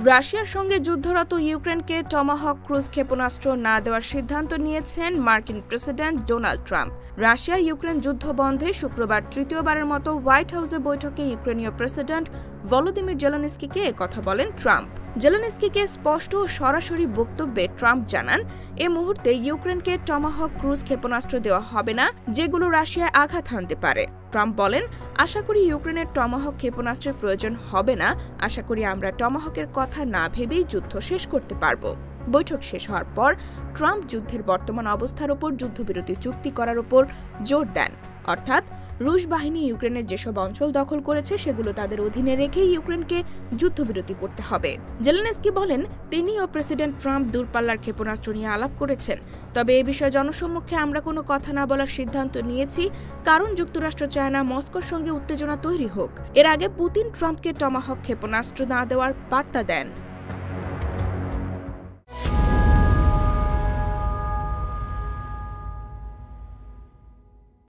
রাশিয়ার সঙ্গে যুদ্ধরত ইউক্রেনকে টমাহক ক্রুজ ক্ষেপণাস্ত্র না দেওয়ার সিদ্ধান্ত নিয়েছেন মার্কিন president Donald Trump. Russia Ukraine যুদ্ধ বন্ধে শুক্রবার তৃতীয়বারের মতো হোয়াইট হাউসে বৈঠকে ইউক্রেনীয় প্রেসিডেন্ট ভলোদিমির জেলেনস্কিকে একথা বলেন ট্রাম্প। জেলেনস্কিকে স্পষ্ট ও সরাসরি বক্তব্যে ট্রাম্প জানান, এ মুহূর্তে ইউক্রেনকে টমাহক ক্রুজ ক্ষেপণাস্ত্র দেওয়া হবে না, যেগুলো রাশিয়ায় আঘাত হানতে পারে। ট্রাম্প বলেন, আশা করি ইউক্রেনের টমাহক ক্ষেপণাস্ত্রের প্রয়োজন হবে না। আশা করি আমরা টমাহকের কথা না ভেবেই যুদ্ধ শেষ করতে পারব। বৈঠক শেষ হওয়ার পর ট্রাম্প যুদ্ধের বর্তমান অবস্থার ওপর যুদ্ধবিরতি চুক্তি করার ওপর জোর দেন, অর্থাৎ রুশ বাহিনী ইউক্রেনের যেসব অঞ্চল দখল করেছে সেগুলো তাদের অধীনে রেখেই ইউক্রেনকে যুদ্ধবিরতি করতে হবে। জেলেনস্কি বলেন, তিনি ও প্রেসিডেন্ট ট্রাম্প দূরপাল্লার ক্ষেপণাস্ত্র নিয়ে আলাপ করেছেন, তবে এ বিষয়ে জনসম্মুখে আমরা কোনো কথা না বলার সিদ্ধান্ত নিয়েছি, কারণ যুক্তরাষ্ট্র চায় না মস্কোর সঙ্গে উত্তেজনা তৈরি হোক। এর আগে পুতিন ট্রাম্পকে টমাহক ক্ষেপণাস্ত্র না দেওয়ার বার্তা দেন।